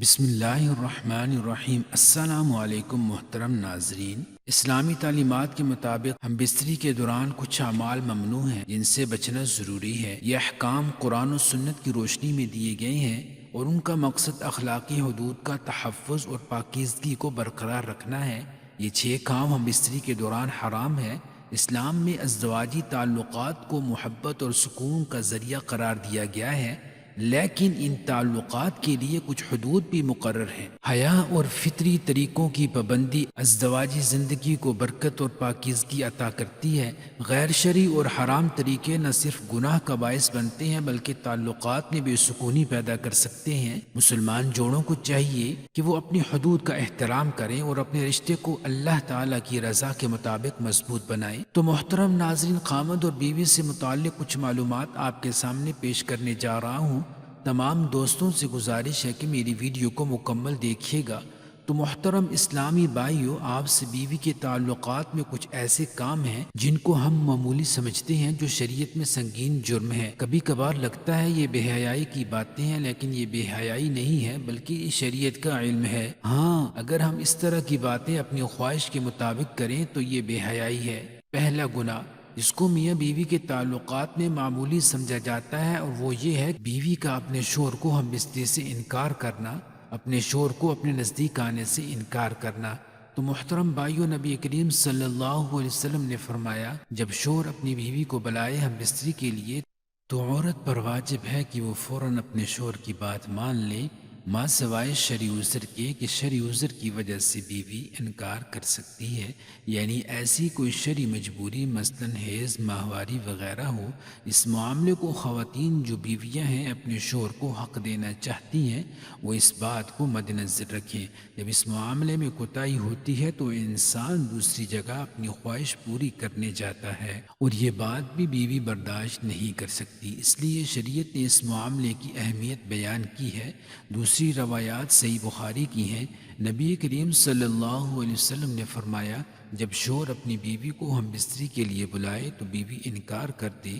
بسم اللہ الرحمن الرحیم۔ السلام علیکم محترم ناظرین۔ اسلامی تعلیمات کے مطابق ہم بستری کے دوران کچھ اعمال ممنوع ہیں جن سے بچنا ضروری ہے۔ یہ احکام قرآن و سنت کی روشنی میں دیے گئے ہیں اور ان کا مقصد اخلاقی حدود کا تحفظ اور پاکیزگی کو برقرار رکھنا ہے۔ یہ 6 کام ہم بستری کے دوران حرام ہے۔ اسلام میں ازدواجی تعلقات کو محبت اور سکون کا ذریعہ قرار دیا گیا ہے، لیکن ان تعلقات کے لیے کچھ حدود بھی مقرر ہیں۔ حیا اور فطری طریقوں کی پابندی ازدواجی زندگی کو برکت اور پاکیزگی عطا کرتی ہے۔ غیر شرعی اور حرام طریقے نہ صرف گناہ کا باعث بنتے ہیں بلکہ تعلقات میں بے سکونی پیدا کر سکتے ہیں۔ مسلمان جوڑوں کو چاہیے کہ وہ اپنی حدود کا احترام کریں اور اپنے رشتے کو اللہ تعالیٰ کی رضا کے مطابق مضبوط بنائیں۔ تو محترم ناظرین، خامد اور بیوی سے متعلق کچھ معلومات آپ کے سامنے پیش کرنے جا رہا ہوں۔ تمام دوستوں سے گزارش ہے کہ میری ویڈیو کو مکمل دیکھیے گا۔ تو محترم اسلامی بھائیوں، آپ سے بیوی کے تعلقات میں کچھ ایسے کام ہیں جن کو ہم معمولی سمجھتے ہیں، جو شریعت میں سنگین جرم ہے۔ کبھی کبھار لگتا ہے یہ بے حیائی کی باتیں ہیں، لیکن یہ بے حیائی نہیں ہے بلکہ یہ شریعت کا علم ہے۔ ہاں، اگر ہم اس طرح کی باتیں اپنی خواہش کے مطابق کریں تو یہ بے حیائی ہے۔ پہلا گناہ جس کو میاں بیوی کے تعلقات میں معمولی سمجھا جاتا ہے، اور وہ یہ ہے بیوی کا اپنے شوہر کو ہم بستری سے انکار کرنا، اپنے شوہر کو اپنے نزدیک آنے سے انکار کرنا۔ تو محترم بھائیو، نبی کریم صلی اللہ علیہ وسلم نے فرمایا، جب شوہر اپنی بیوی کو بلائے ہم بستری کے لیے تو عورت پر واجب ہے کہ وہ فوراً اپنے شوہر کی بات مان لے، ماں سوائے شرعی عذر کے کہ شرعی عذر کی وجہ سے بیوی انکار کر سکتی ہے، یعنی ایسی کوئی شرعی مجبوری مثلاً حیض، ماہواری وغیرہ ہو۔ اس معاملے کو خواتین جو بیویاں ہیں اپنے شوہر کو حق دینا چاہتی ہیں، وہ اس بات کو مد نظر رکھیں۔ جب اس معاملے میں کوتاہی ہوتی ہے تو انسان دوسری جگہ اپنی خواہش پوری کرنے جاتا ہے، اور یہ بات بھی بیوی برداشت نہیں کر سکتی۔ اس لیے شریعت نے اس معاملے کی اہمیت بیان کی ہے۔ دوسری روایات صحیح بخاری کی ہیں۔ نبی کریم صلی اللہ علیہ وسلم نے فرمایا، جب شوہر اپنی بیوی کو ہم بستری کے لیے بلائے تو بیوی انکار کر دے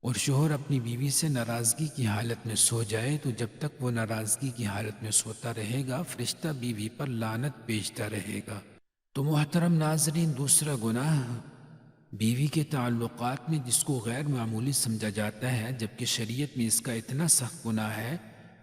اور شوہر اپنی بیوی سے ناراضگی کی حالت میں سو جائے تو جب تک وہ ناراضگی کی حالت میں سوتا رہے گا، فرشتہ بیوی پر لعنت بھیجتا رہے گا۔ تو محترم ناظرین، دوسرا گناہ بیوی کے تعلقات میں جس کو غیر معمولی سمجھا جاتا ہے جبکہ شریعت میں اس کا اتنا سخت گناہ ہے،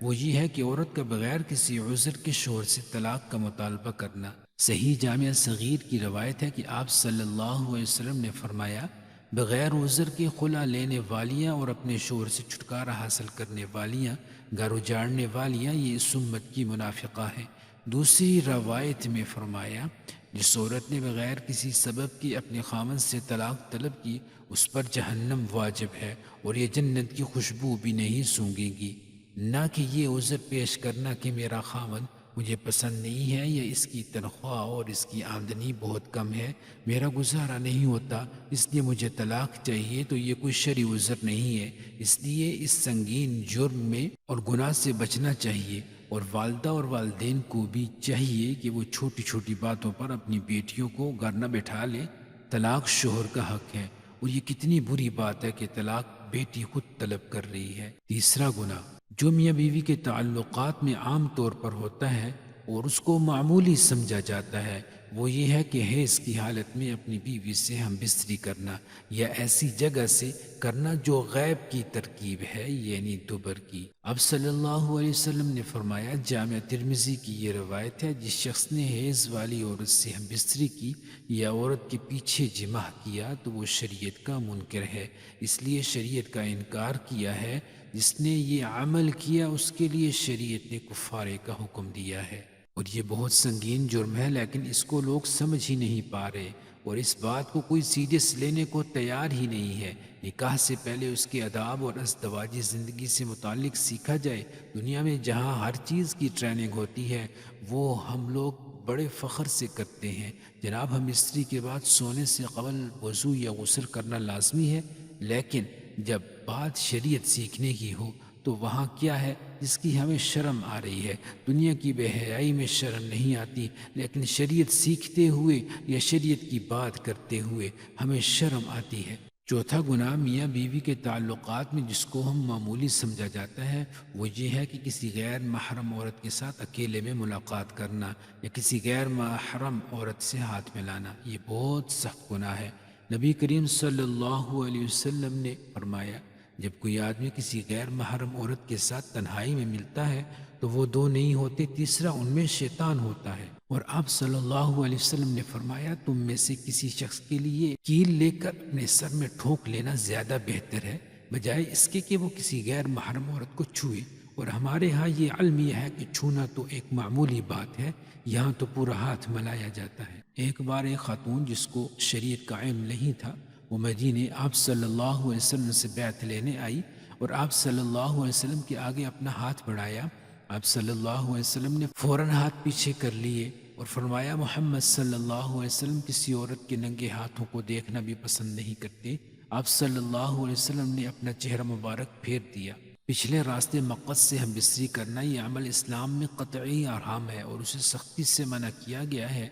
وہ یہ ہے کہ عورت کا بغیر کسی عذر کے شوہر سے طلاق کا مطالبہ کرنا۔ صحیح جامع صغیر کی روایت ہے کہ آپ صلی اللہ علیہ وسلم نے فرمایا، بغیر عذر کے خلا لینے والیاں اور اپنے شوہر سے چھٹکارا حاصل کرنے والیاں، گھر اجاڑنے والیاں، یہ اس امت کی منافقہ ہیں۔ دوسری روایت میں فرمایا، جس عورت نے بغیر کسی سبب کے اپنے خامن سے طلاق طلب کی، اس پر جہنم واجب ہے اور یہ جنت کی خوشبو بھی نہیں سونگے گی۔ نہ کہ یہ عذر پیش کرنا کہ میرا خامن مجھے پسند نہیں ہے، یا اس کی تنخواہ اور اس کی آمدنی بہت کم ہے، میرا گزارا نہیں ہوتا، اس لیے مجھے طلاق چاہیے، تو یہ کوئی شرعی عذر نہیں ہے۔ اس لیے اس سنگین جرم میں اور گناہ سے بچنا چاہیے، اور والدہ اور والدین کو بھی چاہیے کہ وہ چھوٹی چھوٹی باتوں پر اپنی بیٹیوں کو گھر نہ بٹھا لیں۔ طلاق شوہر کا حق ہے، اور یہ کتنی بری بات ہے کہ طلاق بیٹی خود طلب کر رہی ہے۔ تیسرا گناہ جو میاں بیوی کے تعلقات میں عام طور پر ہوتا ہے اور اس کو معمولی سمجھا جاتا ہے، وہ یہ ہے کہ حیض کی حالت میں اپنی بیوی سے ہم بستری کرنا، یا ایسی جگہ سے کرنا جو غیب کی ترکیب ہے، یعنی دبر کی۔ اب صلی اللہ علیہ وسلم نے فرمایا، جامع ترمذی کی یہ روایت ہے، جس شخص نے حیض والی عورت سے ہم بستری کی یا عورت کے پیچھے جماع کیا تو وہ شریعت کا منکر ہے۔ اس لیے شریعت کا انکار کیا ہے۔ جس نے یہ عمل کیا اس کے لیے شریعت نے کفارے کا حکم دیا ہے، اور یہ بہت سنگین جرم ہے، لیکن اس کو لوگ سمجھ ہی نہیں پا رہے، اور اس بات کو کوئی سیریس لینے کو تیار ہی نہیں ہے۔ نکاح سے پہلے اس کے آداب اور ازدواجی زندگی سے متعلق سیکھا جائے۔ دنیا میں جہاں ہر چیز کی ٹریننگ ہوتی ہے، وہ ہم لوگ بڑے فخر سے کرتے ہیں۔ جناب، ہم بستری کے بعد سونے سے قبل وضو یا غسل کرنا لازمی ہے، لیکن جب بات شریعت سیکھنے کی ہو تو وہاں کیا ہے جس کی ہمیں شرم آ رہی ہے؟ دنیا کی بے حیائی میں شرم نہیں آتی، لیکن شریعت سیکھتے ہوئے یا شریعت کی بات کرتے ہوئے ہمیں شرم آتی ہے۔ چوتھا گناہ میاں بیوی کے تعلقات میں جس کو ہم معمولی سمجھا جاتا ہے وہ یہ ہے کہ کسی غیر محرم عورت کے ساتھ اکیلے میں ملاقات کرنا یا کسی غیر محرم عورت سے ہاتھ ملانا۔ یہ بہت سخت گناہ ہے۔ نبی کریم صلی اللہ علیہ وسلم نے فرمایا، جب کوئی آدمی کسی غیر محرم عورت کے ساتھ تنہائی میں ملتا ہے تو وہ دو نہیں ہوتے، تیسرا ان میں شیطان ہوتا ہے۔ اور آپ صلی اللہ علیہ وسلم نے فرمایا، تم میں سے کسی شخص کے لیے کیل لے کر اپنے سر میں ٹھوک لینا زیادہ بہتر ہے بجائے اس کے کہ وہ کسی غیر محرم عورت کو چھوئے۔ اور ہمارے ہاں یہ علم یہ ہے کہ چھونا تو ایک معمولی بات ہے، یہاں تو پورا ہاتھ ملایا جاتا ہے۔ ایک بار ایک خاتون جس کو شریعت کا علم نہیں تھا وہ مدینے آپ صلی اللہ علیہ وسلم سے بیعت لینے آئی اور آپ صلی اللہ علیہ وسلم کے آگے اپنا ہاتھ بڑھایا۔ آپ صلی اللہ علیہ وسلم نے فوراً ہاتھ پیچھے کر لیے اور فرمایا، محمد صلی اللہ علیہ وسلم کسی عورت کے ننگے ہاتھوں کو دیکھنا بھی پسند نہیں کرتے۔ آپ صلی اللہ علیہ وسلم نے اپنا چہرہ مبارک پھیر دیا۔ پچھلے راستے مقص سے ہم بستری کرنا یہ عمل اسلام میں قطعی حرام ہے اور اسے سختی سے منع کیا گیا ہے۔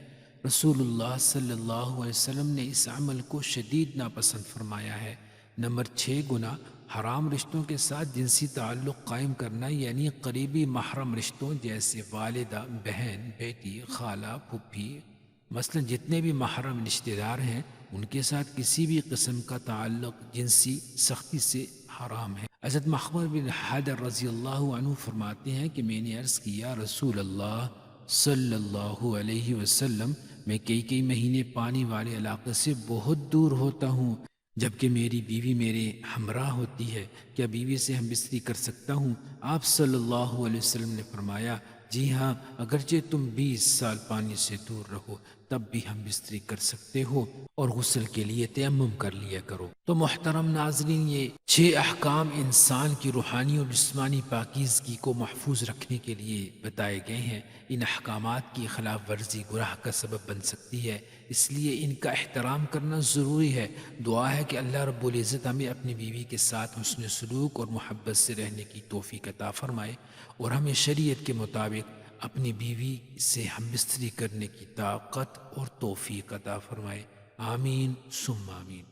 رسول اللہ صلی اللہ علیہ وسلم نے اس عمل کو شدید ناپسند فرمایا ہے۔ نمبر 6 گناہ حرام رشتوں کے ساتھ جنسی تعلق قائم کرنا، یعنی قریبی محرم رشتوں جیسے والدہ، بہن، بیٹی، خالہ، پھوپھی، مثلا جتنے بھی محرم رشتہ دار ہیں ان کے ساتھ کسی بھی قسم کا تعلق جنسی سختی سے حرام ہے۔ حضرت مخبر بن حیدر رضی اللہ عنہ فرماتے ہیں کہ میں نے عرض کیا، رسول اللہ صلی اللہ علیہ وسلم، میں کئی مہینے پانی والے علاقے سے بہت دور ہوتا ہوں جبکہ میری بیوی میرے ہمراہ ہوتی ہے، کیا بیوی سے ہم بستری کر سکتا ہوں؟ آپ صلی اللہ علیہ وسلم نے فرمایا، جی ہاں، اگرچہ تم 20 سال پانی سے دور رہو تب بھی ہم بستری کر سکتے ہو اور غسل کے لیے تیمم کر لیا کرو۔ تو محترم ناظرین، یہ 6 احکام انسان کی روحانی اور جسمانی پاکیزگی کو محفوظ رکھنے کے لیے بتائے گئے ہیں۔ ان احکامات کی خلاف ورزی گناہ کا سبب بن سکتی ہے، اس لیے ان کا احترام کرنا ضروری ہے۔ دعا ہے کہ اللہ رب العزت ہمیں اپنی بیوی کے ساتھ حسن سلوک اور محبت سے رہنے کی توفیق عطا فرمائے اور ہمیں شریعت کے مطابق اپنی بیوی سے ہم بستری کرنے کی طاقت اور توفیق عطا فرمائے۔ آمین ثم آمین۔